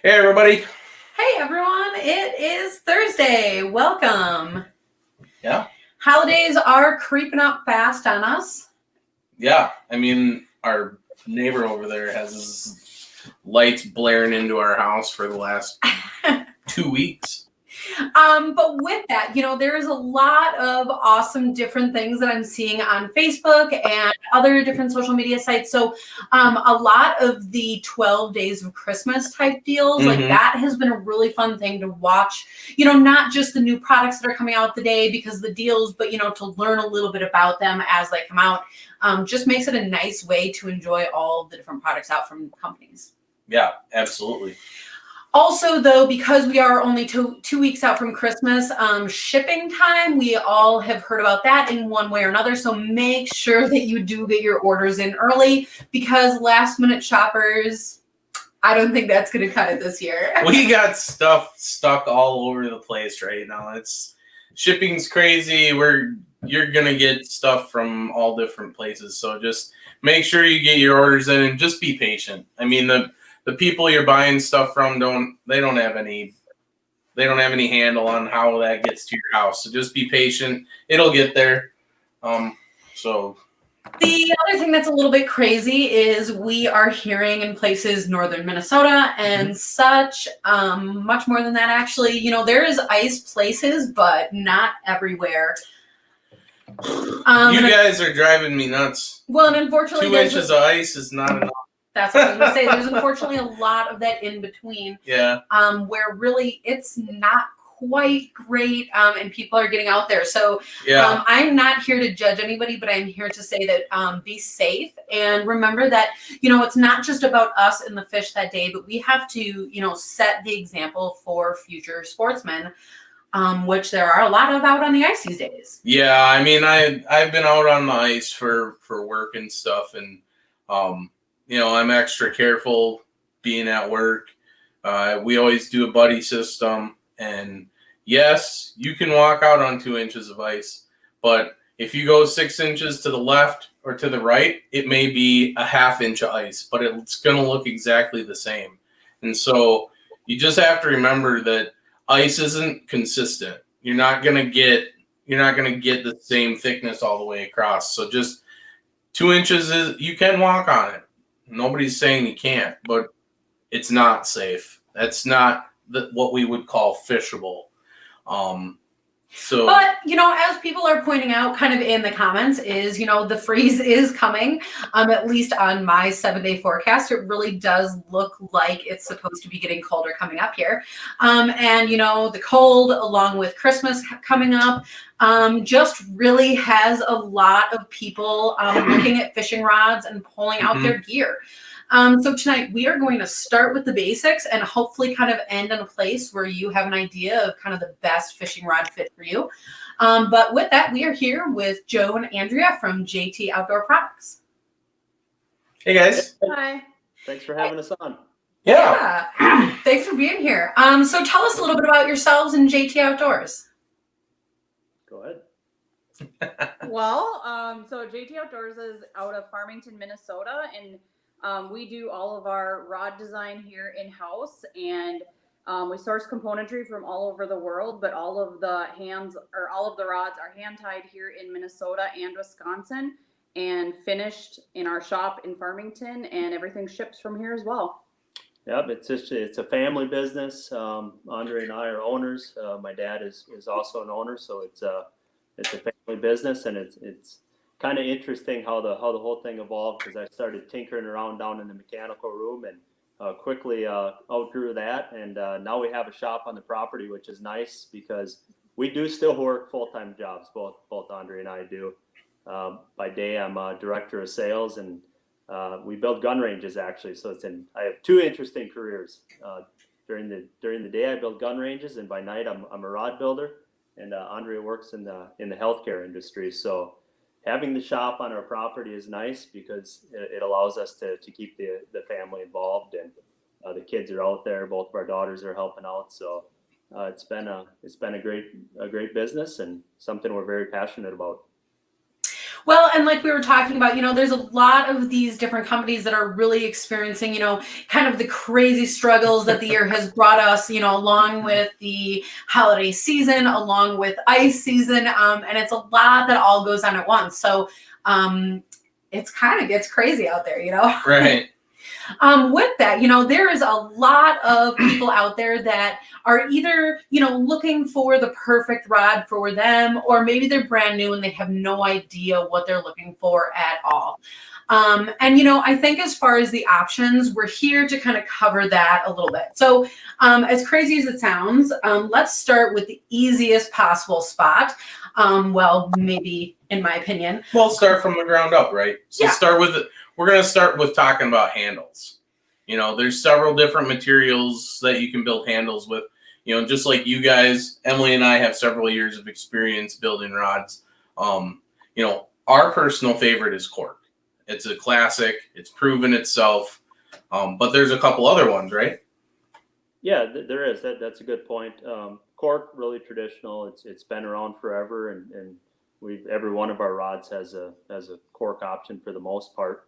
Hey, everybody. Hey everyone, it is Thursday. Welcome. Yeah. Holidays are creeping up fast on us. Yeah. I mean, our neighbor over there has his lights blaring into our house for the last 2 weeks. But with that, there is a lot of awesome different things that I'm seeing on Facebook and other different social media sites. So, a lot of the 12 days of Christmas type deals, like that has been a really fun thing to watch. Not just the new products that are coming out the day because of the deals, but, to learn a little bit about them as they come out. Just makes it a nice way to enjoy all of the different products out from companies. Yeah, absolutely. Also, though, because we are only two weeks out from Christmas, shipping time, we all have heard about that in one way or another. So make sure that you do get your orders in early because last minute shoppers, I don't think that's going to cut it this year. We got stuff stuck all over the place right now. Shipping's crazy. You're going to get stuff from all different places. So just make sure you get your orders in and just be patient. I mean, the people you're buying stuff from don't have any handle on how that gets to your house. So just be patient. It'll get there. So the other thing that's a little bit crazy is we are hearing in places northern Minnesota and such, much more than that actually. There is ice places, but not everywhere. You guys are driving me nuts. Well, and unfortunately, 2 inches of ice is not enough. That's what I was going to say. There's unfortunately a lot of that in between. Yeah. Where really it's not quite great, and people are getting out there. So yeah. I'm not here to judge anybody, but I'm here to say that be safe and remember that, it's not just about us and the fish that day, but we have to, set the example for future sportsmen. Which there are a lot of out on the ice these days. Yeah, I mean, I've been out on the ice for work and stuff, and I'm extra careful being at work. We always do a buddy system, and yes, you can walk out on 2 inches of ice, but if you go 6 inches to the left or to the right, it may be a half inch of ice, but it's going to look exactly the same. And so you just have to remember that ice isn't consistent. You're not gonna get the same thickness all the way across. So just 2 inches you can walk on it. Nobody's saying you can't, but it's not safe. That's not what we would call fishable. But, as people are pointing out kind of in the comments is, the freeze is coming, at least on my 7-day forecast. It really does look like it's supposed to be getting colder coming up here. And, the cold along with Christmas coming up, just really has a lot of people looking at fishing rods and pulling out their gear. So tonight we are going to start with the basics and hopefully kind of end in a place where you have an idea of kind of the best fishing rod fit for you. But with that, we are here with Joe and Andrea from JT Outdoor Products. Hey guys. Hi. Thanks for having us on. Yeah. Thanks for being here. So tell us a little bit about yourselves and JT Outdoors. Go ahead. Well, so JT Outdoors is out of Farmington, Minnesota, and we do all of our rod design here in-house, and we source componentry from all over the world, but all of the rods are hand-tied here in Minnesota and Wisconsin and finished in our shop in Farmington, and everything ships from here as well. Yep, it's a family business. Andre and I are owners. My dad is also an owner, so it's a family business, and it's kind of interesting how the whole thing evolved, because I started tinkering around down in the mechanical room and quickly outgrew that, and now we have a shop on the property, which is nice because we do still work full-time jobs. Both Andre and I do. By day, I'm a director of sales, and we build gun ranges actually. So I have two interesting careers. During the day, I build gun ranges, and by night, I'm a rod builder. And Andre works in the healthcare industry. So having the shop on our property is nice because it allows us to keep the family involved, and the kids are out there. Both of our daughters are helping out. So it's been a great business and something we're very passionate about. Well, and like we were talking about, there's a lot of these different companies that are really experiencing, kind of the crazy struggles that the year has brought us, along with the holiday season, along with ice season. And it's a lot that all goes on at once. So it's kind of gets crazy out there, Right. With that, there is a lot of people out there that are either, looking for the perfect rod for them, or maybe they're brand new and they have no idea what they're looking for at all. And, I think as far as the options, we're here to kind of cover that a little bit. So as crazy as it sounds, let's start with the easiest possible spot. Well, maybe in my opinion. Well, start from the ground up, right? So Yeah. We're going to start with talking about handles. There's several different materials that you can build handles with. Just like you guys, Emily and I have several years of experience building rods. Our personal favorite is cork. It's a classic. It's proven itself. But there's a couple other ones, right? Yeah, there is. That's a good point. Cork, really traditional. It's been around forever, and every one of our rods has a cork option for the most part.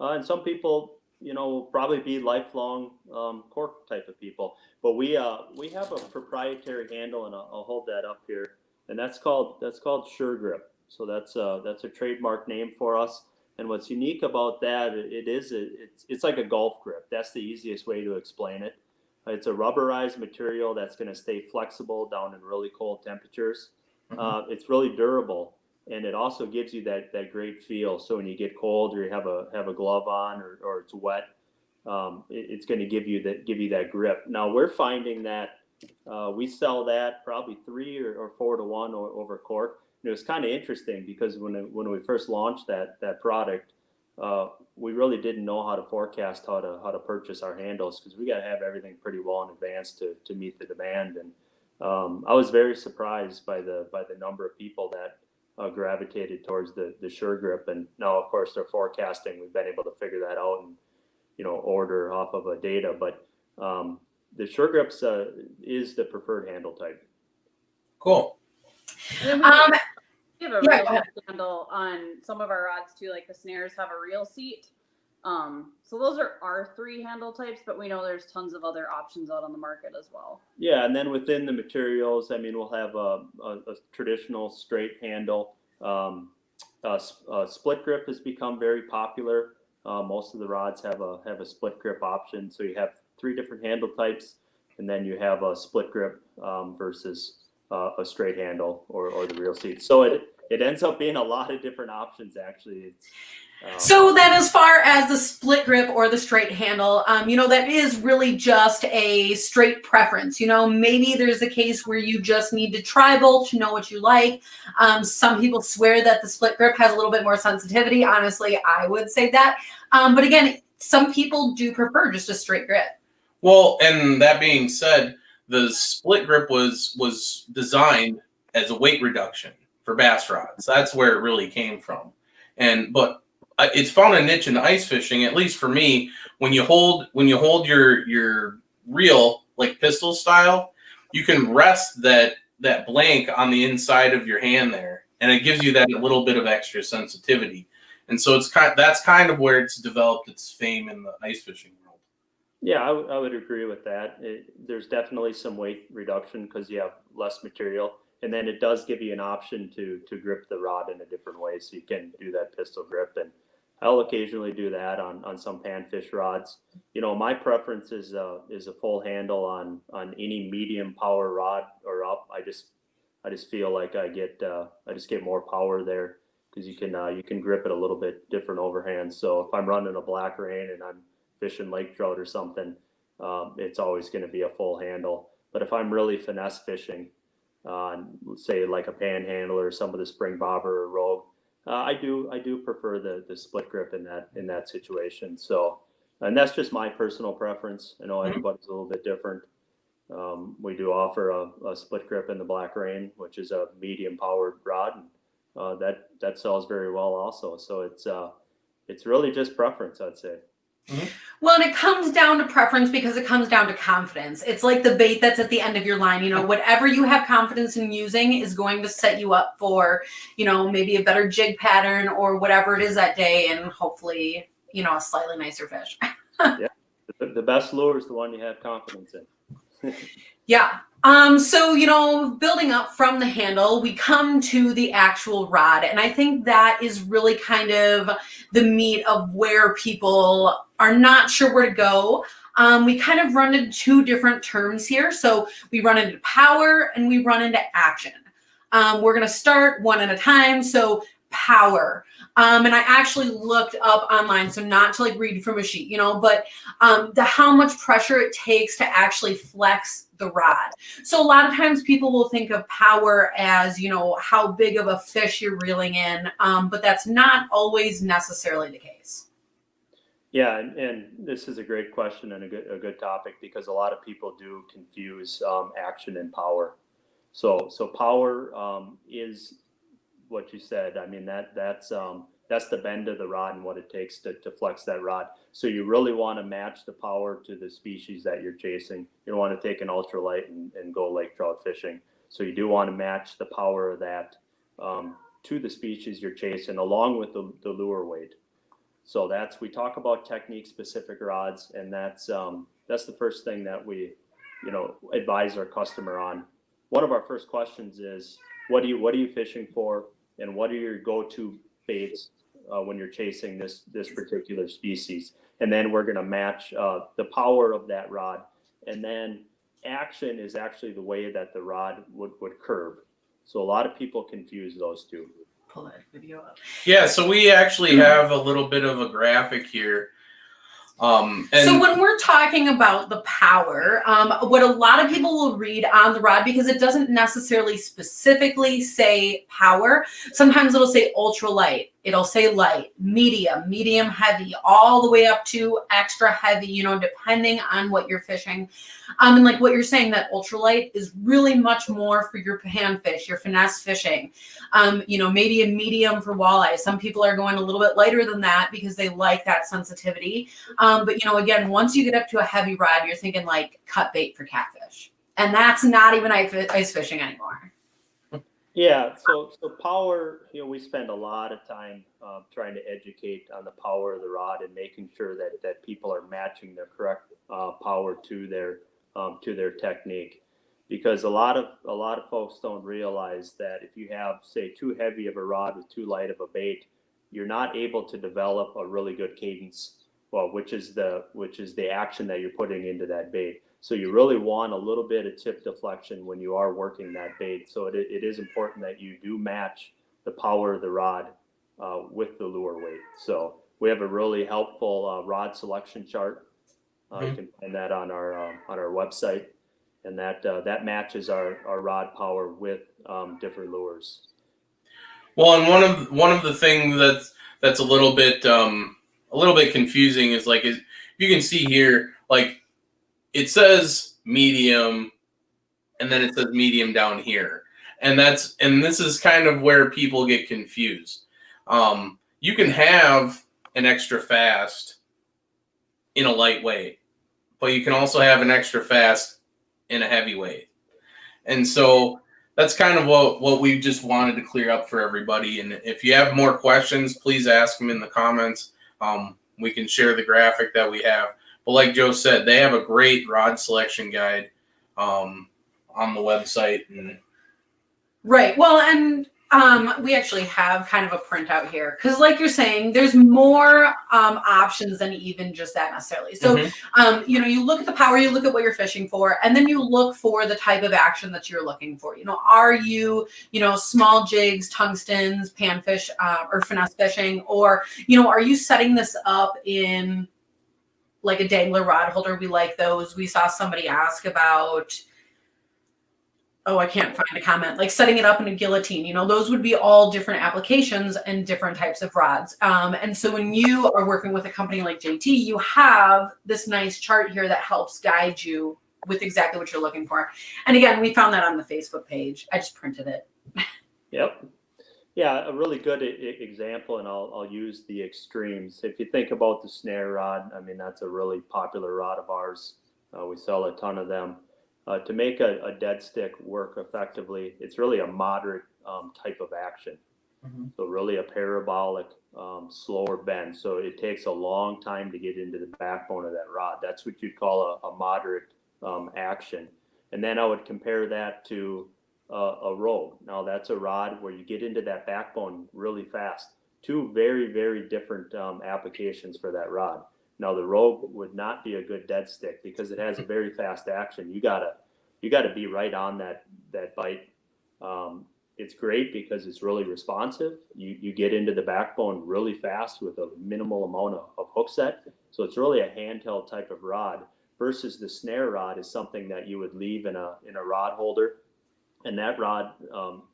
And some people, will probably be lifelong cork type of people. But we have a proprietary handle, and I'll hold that up here, and that's called Sure Grip. So that's a trademark name for us. And what's unique about that, it's like a golf grip. That's the easiest way to explain it. It's a rubberized material that's going to stay flexible down in really cold temperatures. It's really durable, and it also gives you that great feel. So when you get cold or you have a glove on or it's wet, it's going to give you that grip. Now we're finding that we sell that probably 3 or 4 to 1 over cork. And it was kind of interesting because when we first launched that product, we really didn't know how to forecast how to purchase our handles, because we got to have everything pretty well in advance to meet the demand. And I was very surprised by the number of people that gravitated towards the Sure Grip. And now, of course, they're forecasting. We've been able to figure that out and order off of a data. But the Sure Grips is the preferred handle type. Cool. We have a real handle on some of our rods too, like the snares have a reel seat. So those are our 3 handle types, but we know there's tons of other options out on the market as well. Yeah, and then within the materials, we'll have a traditional straight handle. Split grip has become very popular. Most of the rods have a split grip option. So you have 3 different handle types, and then you have a split grip versus a straight handle or the reel seat. So it ends up being a lot of different options, actually. So then as far as the split grip or the straight handle, that is really just a straight preference. Maybe there's a case where you just need to try both to know what you like. Some people swear that the split grip has a little bit more sensitivity. Honestly, I would say that. But again, some people do prefer just a straight grip. Well, and that being said, the split grip was designed as a weight reduction for bass rods. That's where it really came from. But it's found a niche in ice fishing, at least for me. When you hold your reel like pistol style, you can rest that blank on the inside of your hand there, and it gives you that little bit of extra sensitivity. And so that's kind of where it's developed its fame in the ice fishing world. Yeah, I would agree with that. There's definitely some weight reduction because you have less material, and then it does give you an option to grip the rod in a different way, so you can do that pistol grip. And I'll occasionally do that on some Panfish rods. My preference is a full handle on any medium power rod or up. I just feel like I just get more power there because you can grip it a little bit different overhand. So if I'm running a black rain and I'm fishing lake trout or something, it's always going to be a full handle. But if I'm really finesse fishing, say like a panhandle or some of the spring bobber or rogue, I do prefer the split grip in that situation. So, and that's just my personal preference. I know everybody's a little bit different. We do offer a split grip in the black rain, which is a medium powered rod, and that sells very well also. So it's really just preference, I'd say. Well, and it comes down to preference because it comes down to confidence. It's like the bait that's at the end of your line. Whatever you have confidence in using is going to set you up for, maybe a better jig pattern or whatever it is that day, and hopefully, a slightly nicer fish. Yeah, the best lure is the one you have confidence in. Yeah. So, building up from the handle, we come to the actual rod. And I think that is really kind of the meat of where people are not sure where to go. We kind of run into two different terms here. So we run into power and we run into action. We're going to start one at a time. So power. And I actually looked up online, so not to read from a sheet, but how much pressure it takes to actually flex the rod. So a lot of times people will think of power as, how big of a fish you're reeling in, but that's not always necessarily the case. Yeah, and this is a great question and a good topic, because a lot of people do confuse action and power. So power is what you said. I mean, that's the bend of the rod and what it takes to flex that rod. So you really want to match the power to the species that you're chasing. You don't want to take an ultralight and go lake trout fishing. So you do want to match the power of that to the species you're chasing, along with the lure weight. So we talk about technique specific rods, and that's the first thing that we advise our customer on. One of our first questions is, what are you fishing for, and what are your go-to baits when you're chasing this particular species? And then we're going to match the power of that rod. And then action is actually the way that the rod would curve. So a lot of people confuse those two. Pull that video up. Yeah, so we actually have a little bit of a graphic here. So when we're talking about the power, what a lot of people will read on the rod, because it doesn't necessarily specifically say power. Sometimes it'll say ultralight. It'll say light, medium heavy, all the way up to extra heavy, depending on what you're fishing. And like what you're saying, that ultralight is really much more for your panfish, your finesse fishing. Maybe a medium for walleye. Some people are going a little bit lighter than that because they like that sensitivity. But again, once you get up to a heavy rod, you're thinking like cut bait for catfish. And that's not even ice fishing anymore. Yeah, so power, we spend a lot of time trying to educate on the power of the rod and making sure that people are matching their correct power to their technique. Because a lot of folks don't realize that if you have, say, too heavy of a rod with too light of a bait, you're not able to develop a really good cadence, which is the action that you're putting into that bait. So you really want a little bit of tip deflection when you are working that bait. So it is important that you do match the power of the rod with the lure weight. So we have a really helpful rod selection chart. You can find that on our website, and that matches our rod power with different lures. Well, and one of the things that's a little bit confusing is you can see here, it says medium, and then it says medium down here, and this is kind of where people get confused. You can have an extra fast in a lightweight, but you can also have an extra fast in a heavyweight, and so that's kind of what we just wanted to clear up for everybody. And if you have more questions, please ask them in the comments. We can share the graphic that we have. But like Joe said, they have a great rod selection guide on the website. Right. Well, and we actually have kind of a printout here because, like you're saying, there's more options than even just that necessarily. So, you look at the power, you look at what you're fishing for, and then you look for the type of action that you're looking for. Are you, small jigs, tungstens, panfish, or finesse fishing, or, are you setting this up in like a dangler rod holder? We like those. We saw somebody ask about, I can't find a comment, like setting it up in a guillotine. Those would be all different applications and different types of rods. And so when you are working with a company like JT, you have this nice chart here that helps guide you with exactly what you're looking for. And again, we found that on the Facebook page. I just printed it. Yep. Yeah, a really good example, and I'll use the extremes. If you think about the snare rod, I mean, that's a really popular rod of ours. We sell a ton of them. To make a dead stick work effectively, it's really a moderate type of action. So really a parabolic, slower bend. So it takes a long time to get into the backbone of that rod. That's what you'd call a moderate action. And then I would compare that to a rogue. Now that's a rod where you get into that backbone really fast. Two very, very different applications for that rod. Now the rogue would not be a good dead stick because it has a very fast action. You gotta be right on that bite. It's great because it's really responsive. You get into the backbone really fast with a minimal amount of hook set. So it's really a handheld type of rod versus the snare rod is something that you would leave in a rod holder. And that rod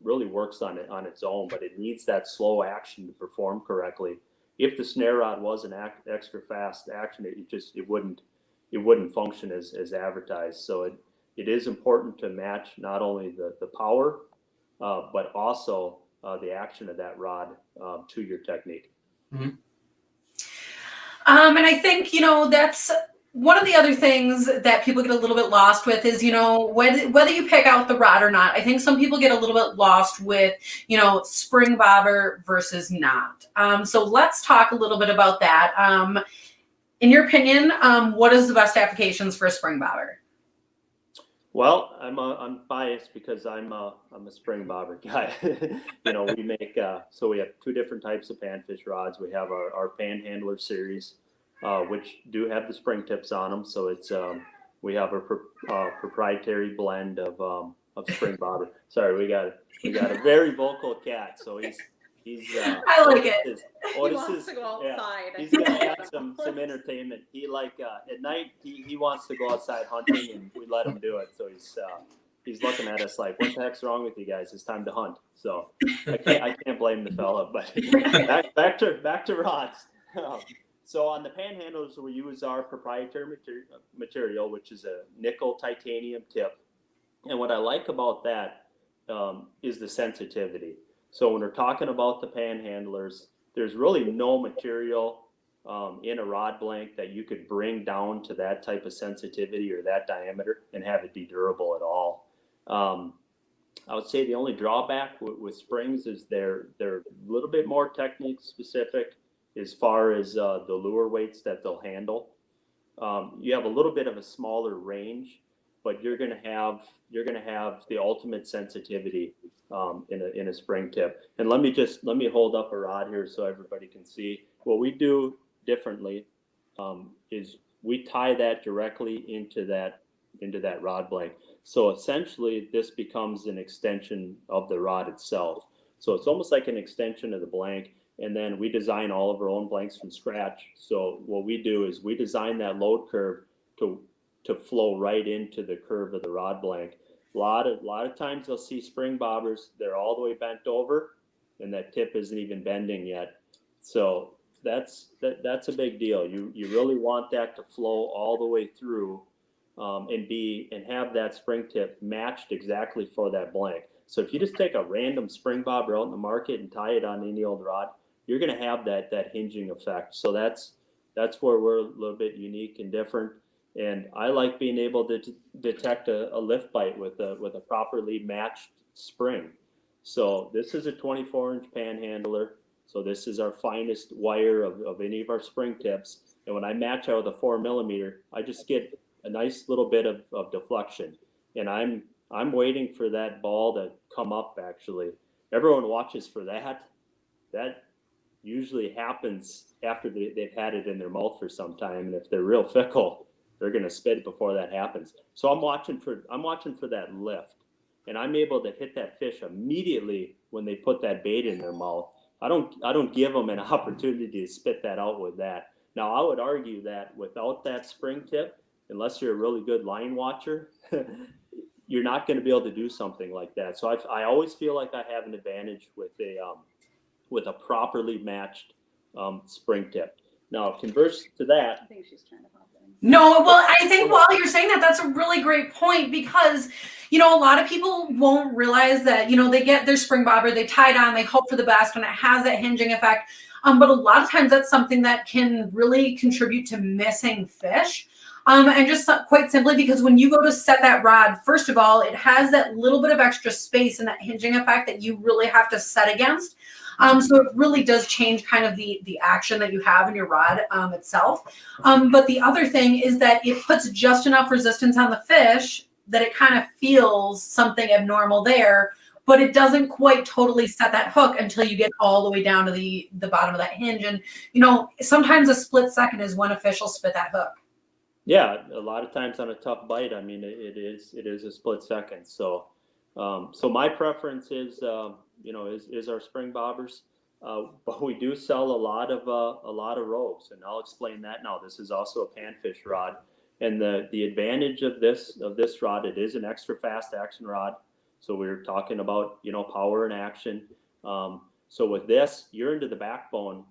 really works on its own, but it needs that slow action to perform correctly. If the snare rod was an extra fast action, it wouldn't function as advertised. So it is important to match not only the power, but also the action of that rod to your technique. And I think, that's one of the other things that people get a little bit lost with is, whether you pick out the rod or not. I think some people get a little bit lost with, spring bobber versus not. So let's talk a little bit about that. In your opinion, what is the best applications for a spring bobber? Well, I'm biased because I'm a spring bobber guy. We make so we have two different types of panfish rods. We have our panhandler series, which do have the spring tips on them. So it's we have a proprietary blend of spring bobber. Sorry, we got a very vocal cat. So he's I like it. He wants to go outside. Yeah, he's got some entertainment. He at night he wants to go outside hunting, and we let him do it. So he's looking at us like, what the heck's wrong with you guys? It's time to hunt. So I can't blame the fella. But back to rods. So on the panhandlers, we use our proprietary material, which is a nickel titanium tip. And what I like about that is the sensitivity. So when we're talking about the panhandlers, there's really no material in a rod blank that you could bring down to that type of sensitivity or that diameter and have it be durable at all. I would say the only drawback with springs is they're a little bit more technique specific as far as the lure weights that they'll handle. You have a little bit of a smaller range, but you're going to have the ultimate sensitivity in a spring tip. And let me hold up a rod here so everybody can see. What we do differently is we tie that directly into that rod blank. So essentially, this becomes an extension of the rod itself. So it's almost like an extension of the blank. And then we design all of our own blanks from scratch. So what we do is we design that load curve to flow right into the curve of the rod blank. A lot of times you'll see spring bobbers, they're all the way bent over and that tip isn't even bending yet. So that's a big deal. You really want that to flow all the way through and have that spring tip matched exactly for that blank. So if you just take a random spring bobber out in the market and tie it on any old rod, you're going to have that hinging effect. So that's where we're a little bit unique and different. And I like being able to detect a lift bite with a properly matched spring. So this is a 24-inch panhandler. So this is our finest wire of any of our spring tips. And when I match out with a 4mm, I just get a nice little bit of deflection. And I'm waiting for that ball to come up. Actually, everyone watches for that. That usually happens after they've had it in their mouth for some time. And if they're real fickle, they're going to spit before that happens. So I'm watching for that lift, and I'm able to hit that fish immediately when they put that bait in their mouth. I don't give them an opportunity to spit that out with that. Now I would argue that without that spring tip, unless you're a really good line watcher, you're not going to be able to do something like that. So I always feel like I have an advantage with a properly matched spring tip. Now, converse to that. I think she's trying to hop in. No, well, I think while you're saying that, that's a really great point because, you know, a lot of people won't realize that, you know, they get their spring bobber, they tie it on, they hope for the best, and it has that hinging effect. But a lot of times that's something that can really contribute to missing fish. And just quite simply because when you go to set that rod, first of all, it has that little bit of extra space and that hinging effect that you really have to set against. So it really does change kind of the action that you have in your rod itself. But the other thing is that it puts just enough resistance on the fish that it kind of feels something abnormal there, but it doesn't quite totally set that hook until you get all the way down to the bottom of that hinge. And, you know, sometimes a split second is when a fish will spit that hook. Yeah, a lot of times on a tough bite, I mean, it is a split second. So, so my preference is, you know, is our spring bobbers, but we do sell a lot of rogues, and I'll explain that now. This is also a panfish rod, and the advantage of this rod, it is an extra fast action rod. So we're talking about, you know, power and action. So with this, you're into the backbone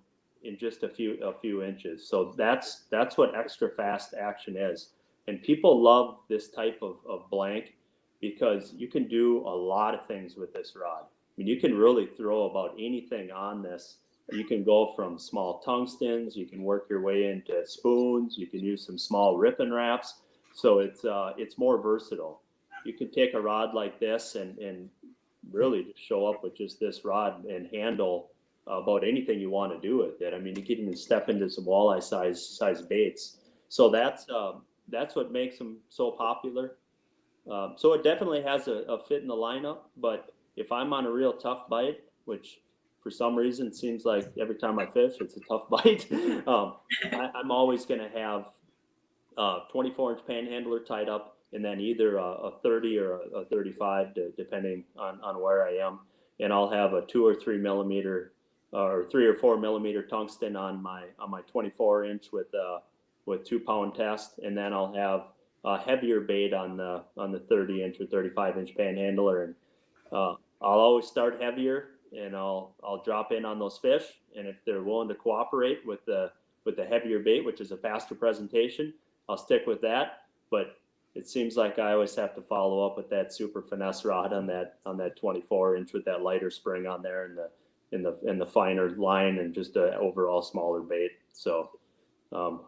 in just a few inches. So that's what extra fast action is. And people love this type of blank because you can do a lot of things with this rod. I mean, you can really throw about anything on this. You can go from small tungstens, you can work your way into spoons, you can use some small ripping wraps. So it's more versatile. You can take a rod like this and really show up with just this rod and handle about anything you want to do with it. I mean, you can even step into some walleye size baits. So that's what makes them so popular. So it definitely has a fit in the lineup. But if I'm on a real tough bite, which for some reason seems like every time I fish, it's a tough bite, I'm always going to have 24-inch panhandler tied up, and then either a 30 or a 35, depending on where I am. And I'll have a 2 or 3 millimeter or 3 or 4 millimeter tungsten on my 24-inch with 2-pound test, and then I'll have a heavier bait on the 30-inch or 35-inch panhandler, and I'll always start heavier, and I'll drop in on those fish, and if they're willing to cooperate with the heavier bait, which is a faster presentation, I'll stick with that. But it seems like I always have to follow up with that super finesse rod on that 24-inch with that lighter spring on there, and the finer line, and just an overall smaller bait. So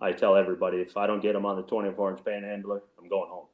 I tell everybody, if I don't get them on the 24-inch panhandler, I'm going home.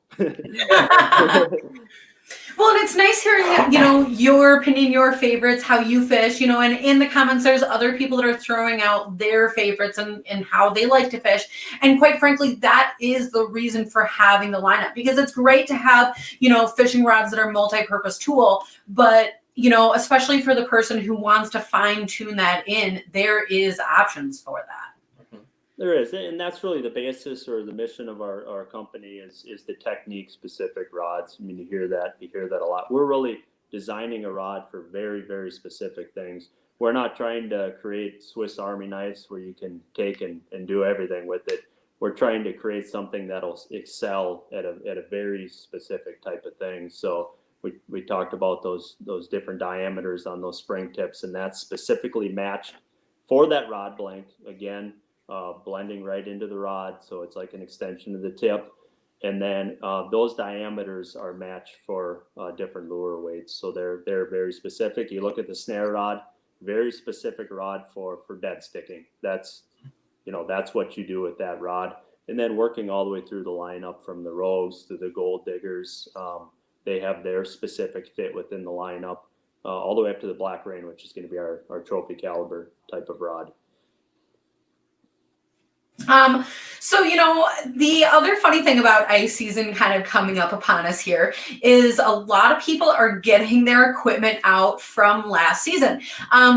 Well, and it's nice hearing, you know, your opinion, your favorites, how you fish, you know, and in the comments, there's other people that are throwing out their favorites and how they like to fish. And quite frankly, that is the reason for having the lineup, because it's great to have, you know, fishing rods that are multi-purpose tool, but you know, especially for the person who wants to fine tune that in, there is options for that. There is, and that's really the basis or the mission of our company is the technique specific rods. I mean, you hear that a lot. We're really designing a rod for very, very specific things. We're not trying to create Swiss Army knives where you can take and do everything with it. We're trying to create something that'll excel at a very specific type of thing. So we talked about those different diameters on those spring tips, and that's specifically matched for that rod blank. Again, blending right into the rod, so it's like an extension of the tip. And then those diameters are matched for different lure weights, so they're very specific. You look at the snare rod, very specific rod for dead sticking. That's what you do with that rod. And then working all the way through the lineup, from the rogues to the gold diggers, they have their specific fit within the lineup, all the way up to the black rain, which is going to be our trophy caliber type of rod. So, you know, the other funny thing about ice season kind of coming up upon us here is a lot of people are getting their equipment out from last season.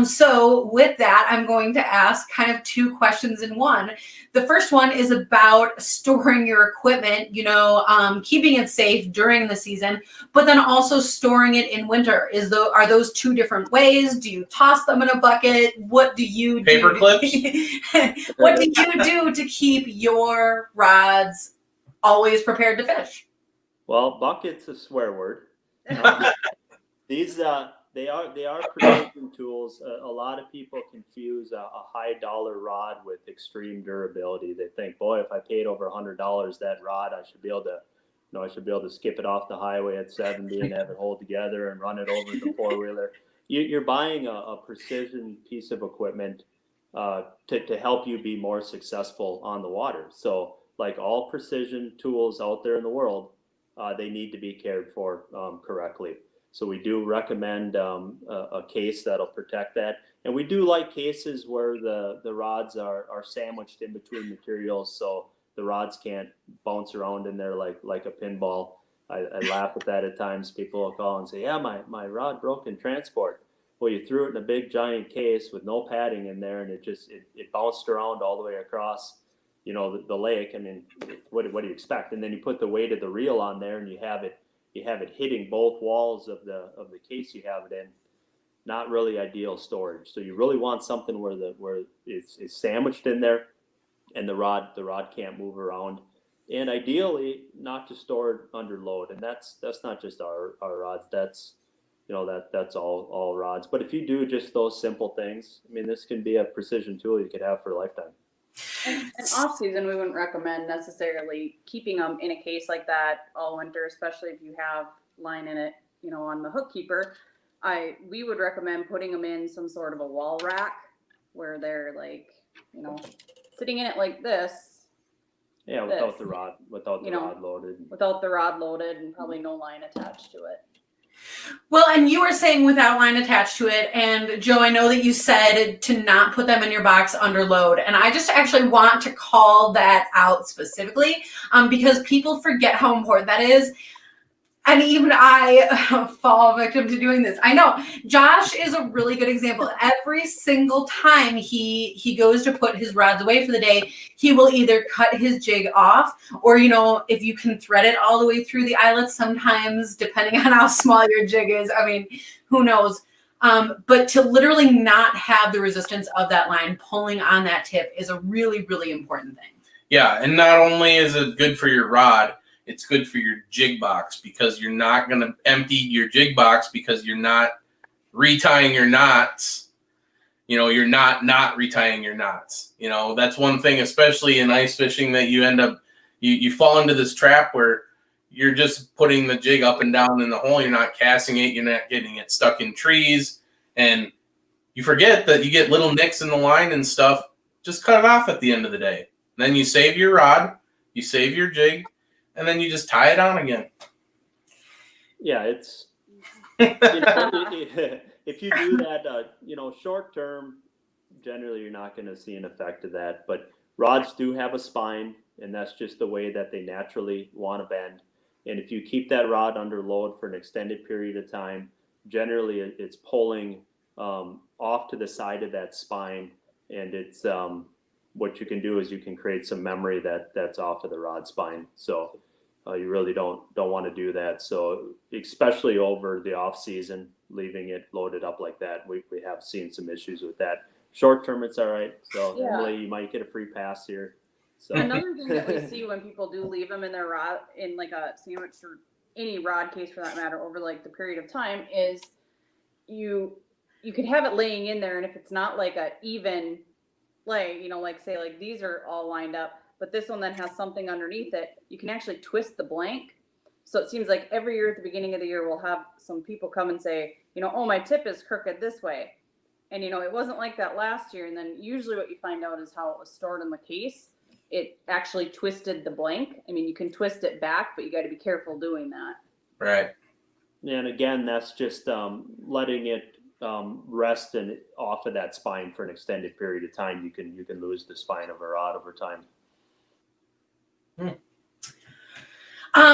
So with that, I'm going to ask kind of two questions in one. The first one is about storing your equipment, you know, keeping it safe during the season, but then also storing it in winter. Are those two different ways? Do you toss them in a bucket? What do you do? Paper clips? What do you do to keep your rods always prepared to fish? Well, bucket's a swear word. These they are precision tools. A lot of people confuse a high dollar rod with extreme durability. They think, boy, if I paid over $100 that rod, I should be able to I should be able to skip it off the highway at 70 and have it hold together and run it over the four-wheeler. You're buying a precision piece of equipment to help you be more successful on the water. So like all precision tools out there in the world, they need to be cared for correctly. So we do recommend a case that'll protect that. And we do like cases where the rods are sandwiched in between materials, so the rods can't bounce around in there like a pinball. I laugh at that at times. People will call and say, yeah, my rod broke in transport. Well, you threw it in a big giant case with no padding in there, and it bounced around all the way across, the lake. I mean, what do you expect? And then you put the weight of the reel on there, and you have it hitting both walls of the case you have it in. Not really ideal storage. So you really want something where it's sandwiched in there, and the rod can't move around. And ideally, not to store it under load. And that's not just our rods. That's that's all rods. But if you do just those simple things, I mean, this can be a precision tool you could have for a lifetime. And off season, we wouldn't recommend necessarily keeping them in a case like that all winter, especially if you have line in it, on the hook keeper. We would recommend putting them in some sort of a wall rack where they're like, sitting in it like this. Yeah, without the rod loaded. Without the rod loaded and probably no line attached to it. Well, and you were saying without line attached to it, and Joe, I know that you said to not put them in your box under load, and I just actually want to call that out specifically because people forget how important that is. And even I fall victim to doing this. I know Josh is a really good example. Every single time he goes to put his rods away for the day, he will either cut his jig off, or if you can thread it all the way through the eyelets, sometimes depending on how small your jig is. I mean, who knows? But to literally not have the resistance of that line pulling on that tip is a really, really important thing. Yeah, and not only is it good for your rod, it's good for your jig box, because you're not going to empty your jig box because you're not retying your knots. You're not retying your knots. That's one thing, especially in ice fishing, that you end up, you fall into this trap where you're just putting the jig up and down in the hole. You're not casting it. You're not getting it stuck in trees. And you forget that you get little nicks in the line and stuff. Just cut it off at the end of the day. Then you save your rod, you save your jig, and then you just tie it on again. Yeah, it's if you do that, short term, generally you're not going to see an effect of that. But rods do have a spine, and that's just the way that they naturally want to bend. And if you keep that rod under load for an extended period of time, generally it's pulling off to the side of that spine, and it's what you can do is you can create some memory that's off of the rod spine. So you really don't want to do that. So especially over the off season, leaving it loaded up like that, we have seen some issues with that. Short term, it's all right. So yeah. Emily, you might get a free pass here. So another thing that we see when people do leave them in their rod, in like a sandwich or any rod case for that matter, over like the period of time, is you could have it laying in there, and if it's not like a even lay, like say like these are all lined up, but this one then has something underneath it, you can actually twist the blank. So it seems like every year at the beginning of the year, we'll have some people come and say, oh, my tip is crooked this way. And, it wasn't like that last year. And then usually what you find out is how it was stored in the case. It actually twisted the blank. I mean, you can twist it back, but you got to be careful doing that. Right. And again, that's just letting it rest and off of that spine for an extended period of time. You can lose the spine of a rod over time.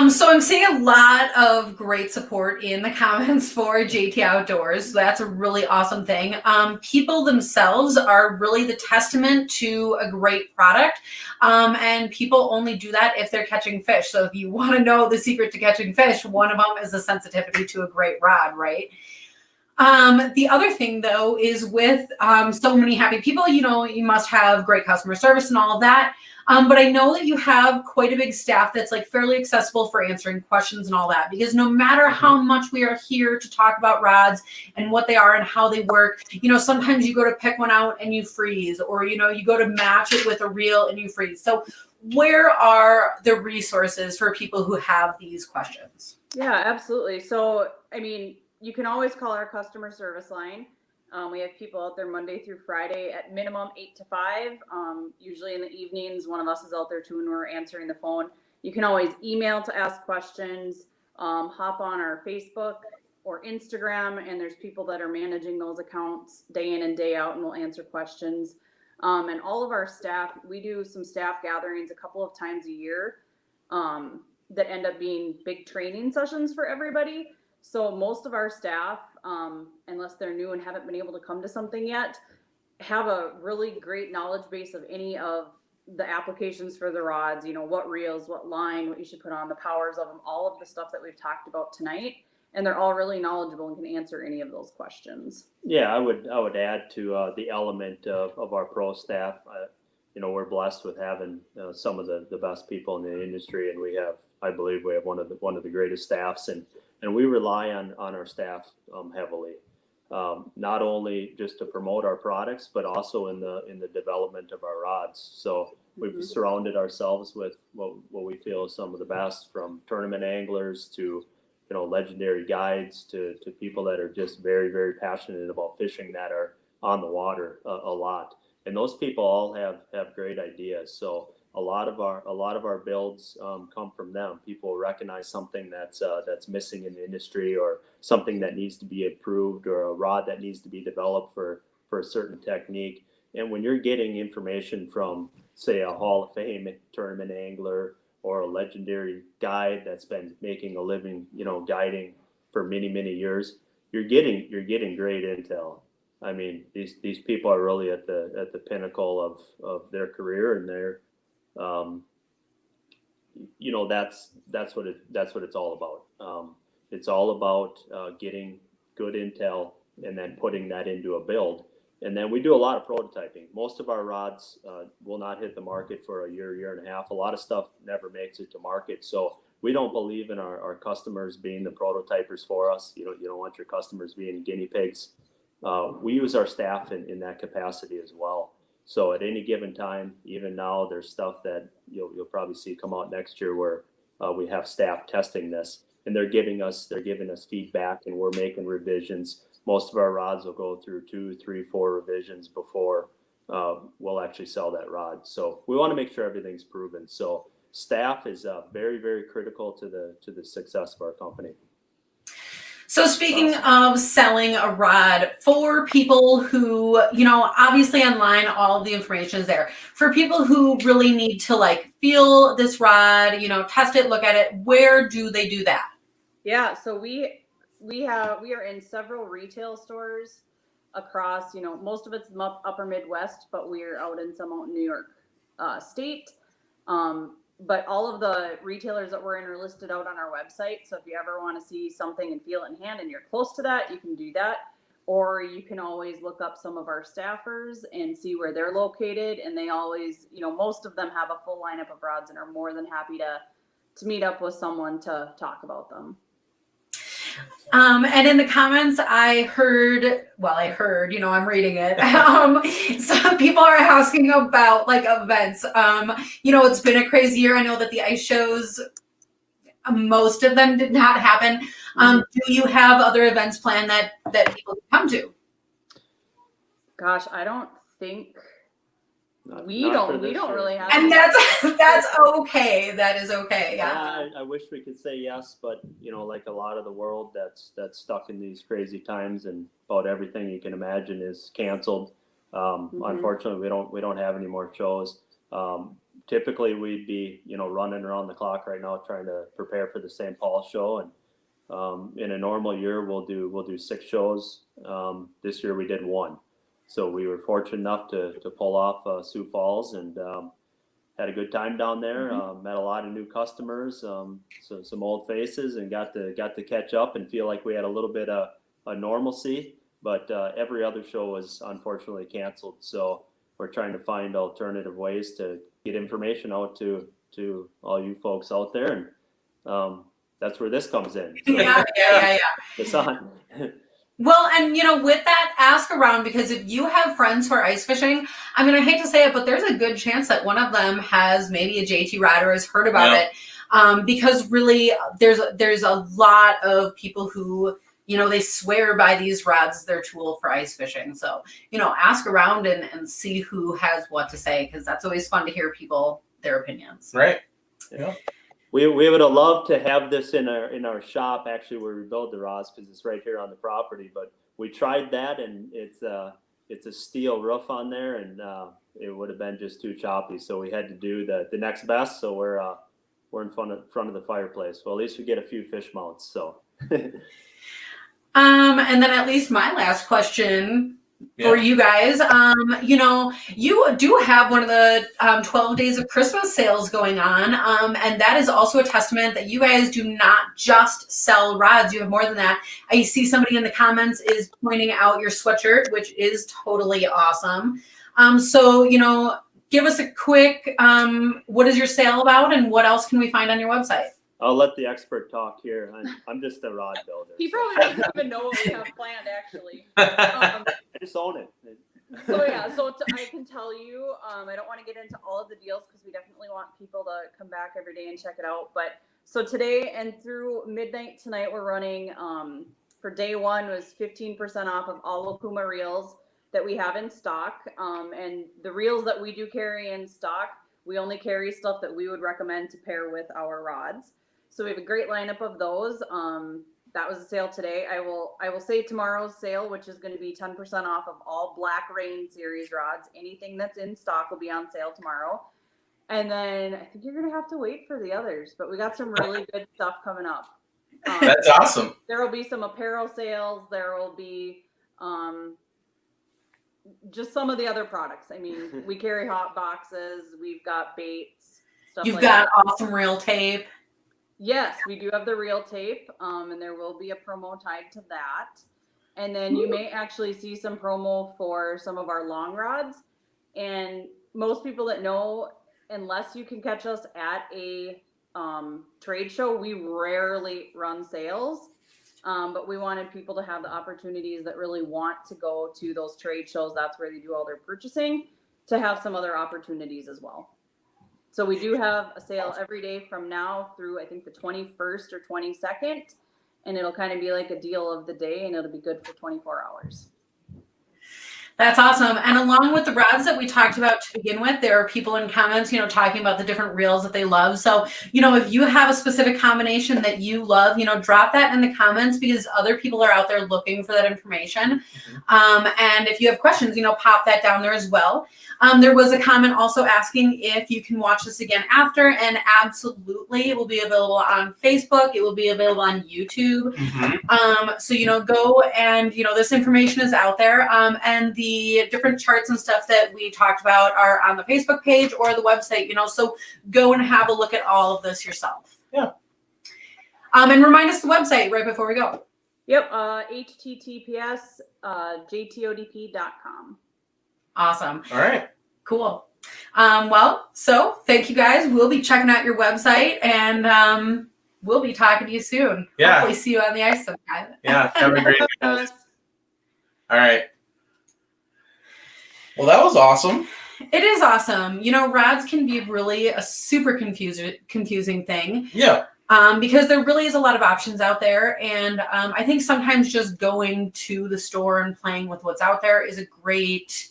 So I'm seeing a lot of great support in the comments for JT Outdoors. That's a really awesome thing. People themselves are really the testament to a great product. And people only do that if they're catching fish. So if you want to know the secret to catching fish, one of them is the sensitivity to a great rod, right? The other thing though is with so many happy people, you must have great customer service and all of that. But I know that you have quite a big staff that's like fairly accessible for answering questions and all that, because no matter how much we are here to talk about rods and what they are and how they work, sometimes you go to pick one out and you freeze, or, you go to match it with a reel and you freeze. So where are the resources for people who have these questions? Yeah, absolutely. So, I mean, you can always call our customer service line. We have people out there Monday through Friday at minimum 8 to 5. Usually in the evenings, one of us is out there too, and we're answering the phone. You can always email to ask questions, hop on our Facebook or Instagram, and there's people that are managing those accounts day in and day out and will answer questions. And all of our staff, we do some staff gatherings a couple of times a year. That end up being big training sessions for everybody. So most of our staff, unless they're new and haven't been able to come to something yet, have a really great knowledge base of any of the applications for the rods, you know, what reels, what line, what you should put on, the powers of them, all of the stuff that we've talked about tonight. And they're all really knowledgeable and can answer any of those questions. Yeah, I would add to the element of our pro staff. You know, we're blessed with having some of the best people in the industry, and I believe we have one of the greatest staffs, and we rely on our staff heavily, not only just to promote our products, but also in the development of our rods. So we've surrounded ourselves with what we feel is some of the best, from tournament anglers to legendary guides to people that are just very, very passionate about fishing, that are on the water a lot. And those people all have great ideas. So a lot of our builds come from them. People recognize something that's missing in the industry, or something that needs to be improved, or a rod that needs to be developed for a certain technique. And when you're getting information from, say, a Hall of Fame tournament angler or a legendary guide that's been making a living, guiding for many, many years, you're getting great intel. I mean, these people are really at the pinnacle of their career, and they're, that's what it's all about. It's all about getting good intel and then putting that into a build. And then we do a lot of prototyping. Most of our rods will not hit the market for a year and a half. A lot of stuff never makes it to market. So we don't believe in our customers being the prototypers for us. You don't want your customers being guinea pigs. We use our staff in that capacity as well. So at any given time, even now, there's stuff that you'll probably see come out next year where we have staff testing this, and they're giving us feedback, and we're making revisions. Most of our rods will go through 2, 3, 4 revisions before we'll actually sell that rod. So we want to make sure everything's proven. So staff is very, very critical to the success of our company. So speaking of selling a rod, for people who, obviously online, all of the information is there. For people who really need to feel this rod, test it, look at it, where do they do that? Yeah, so we are in several retail stores across, most of it's upper Midwest, but we're out in some out in New York State. But all of the retailers that we're in are listed out on our website. So if you ever want to see something and feel it in hand and you're close to that, you can do that. Or you can always look up some of our staffers and see where they're located. And they always, most of them have a full lineup of rods and are more than happy to meet up with someone to talk about them. And in the comments, I heard, I'm reading it. Some people are asking about events. It's been a crazy year. I know that the ice shows, most of them did not happen. Do you have other events planned that people can come to? Gosh, I don't think we don't really have. And that's okay. That is okay. Yeah. I wish we could say yes, but like a lot of the world that's stuck in these crazy times, and about everything you can imagine is canceled. Unfortunately, we don't have any more shows. Typically we'd be running around the clock right now trying to prepare for the St. Paul show, and in a normal year we'll do 6 shows. This year we did 1. So we were fortunate enough to pull off Sioux Falls, and had a good time down there. Met a lot of new customers, some old faces, and got to catch up and feel like we had a little bit of a normalcy. But every other show was unfortunately canceled. So we're trying to find alternative ways to get information out to all you folks out there, and that's where this comes in. So, Yeah. it's on. Well, and with that, ask around, because if you have friends who are ice fishing, I mean, I hate to say it, but there's a good chance that one of them has maybe a JT rod or has heard about it. Because really, there's a lot of people who, they swear by these rods as their tool for ice fishing. So, ask around and see who has what to say, because that's always fun to hear their opinions. Right. Yeah. We would have loved to have this in our shop, actually, where we build the rods, because it's right here on the property. But we tried that, and it's a steel roof on there, and it would have been just too choppy. So we had to do the next best. So we're in front of the fireplace. Well, at least we get a few fish mounts. So. And then at least my last question for you guys, you do have one of the 12 days of Christmas sales going on. And that is also a testament that you guys do not just sell rods. You have more than that. I see somebody in the comments is pointing out your sweatshirt, which is totally awesome. So, give us a quick, what is your sale about, and what else can we find on your website? I'll let the expert talk here. I'm just a rod builder. He probably doesn't even know what we have planned, actually. I just own it. I can tell you, I don't want to get into all of the deals because we definitely want people to come back every day and check it out. But so today and through midnight tonight, we're running, for day one was 15% off of all Okuma reels that we have in stock. And the reels that we do carry in stock, we only carry stuff that we would recommend to pair with our rods. So we have a great lineup of those. That was a sale today. I will say tomorrow's sale, which is going to be 10% off of all Black Rain series rods. Anything that's in stock will be on sale tomorrow. And then I think you're going to have to wait for the others, but we got some really good stuff coming up. That's awesome. There will be some apparel sales. There will be just some of the other products. I mean, we carry hot boxes. We've got baits. Stuff You've like got that. awesome reel tape. Yes, we do have the reel tape, and there will be a promo tied to that. And then you may actually see some promo for some of our long rods. And most people that know, unless you can catch us at a trade show, we rarely run sales. But we wanted people to have the opportunities that really want to go to those trade shows. That's where they do all their purchasing, to have some other opportunities as well. So we do have a sale every day from now through, I think, the 21st or 22nd. And it'll kind of be like a deal of the day, and it'll be good for 24 hours. That's awesome. And along with the rods that we talked about to begin with, there are people in comments, talking about the different reels that they love. So, if you have a specific combination that you love, drop that in the comments, because other people are out there looking for that information. And if you have questions, pop that down there as well. There was a comment also asking if you can watch this again after, and absolutely, it will be available on Facebook. It will be available on YouTube. So, go and, this information is out there. And the different charts and stuff that we talked about are on the Facebook page or the website, so go and have a look at all of this yourself. Yeah. And remind us the website right before we go. Yep. https jtodp.com. Awesome. All right. Cool. So thank you guys. We'll be checking out your website, and we'll be talking to you soon. Yeah. Hopefully see you on the ice sometime. Yeah. Have a great day, guys. All right. Well, that was awesome. It is awesome. Rods can be really a super confusing thing. Yeah. Because there really is a lot of options out there. And I think sometimes just going to the store and playing with what's out there is a great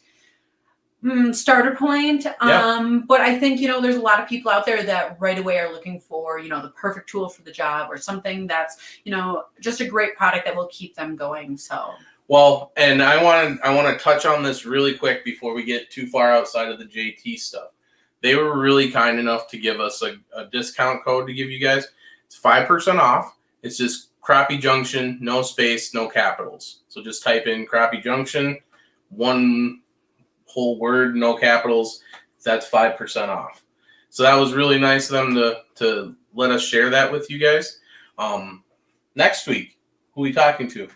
starter point. But I think, there's a lot of people out there that right away are looking for, the perfect tool for the job, or something that's, just a great product that will keep them going. So. Well, and I want to touch on this really quick before we get too far outside of the JT stuff. They were really kind enough to give us a discount code to give you guys. It's 5% off. It's just Crappie Junction, no space, no capitals. So just type in Crappie Junction, one whole word, no capitals. That's 5% off. So that was really nice of them to let us share that with you guys. Next week, who are we talking to?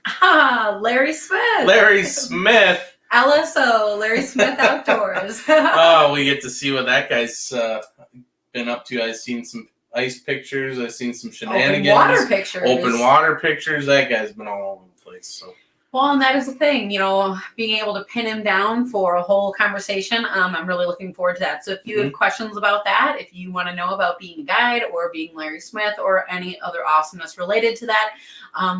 Larry Smith. Larry Smith. LSO, Larry Smith Outdoors. Oh, we get to see what that guy's been up to. I've seen some ice pictures. I've seen some shenanigans. Open water pictures. Open water pictures. That guy's been all over the place. So Well, and that is the thing, being able to pin him down for a whole conversation. I'm really looking forward to that. So if you have questions about that, if you want to know about being a guide or being Larry Smith or any other awesomeness related to that,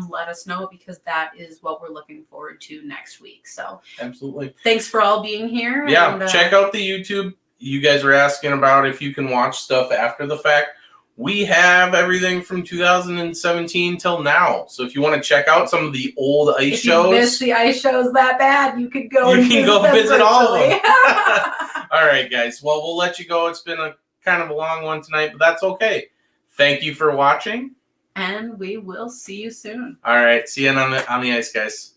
let us know, because that is what we're looking forward to next week. So Absolutely. thanks for all being here. Yeah, and, check out the YouTube. You guys were asking about if you can watch stuff after the fact. We have everything from 2017 till now. So if you want to check out some of the old ice if shows, you miss the ice shows that bad, you could go. You and can go visit all of them. virtually. All right, guys. Well, we'll let you go. It's been a kind of a long one tonight, but that's okay. Thank you for watching. And we will see you soon. All right. See you on the ice, guys.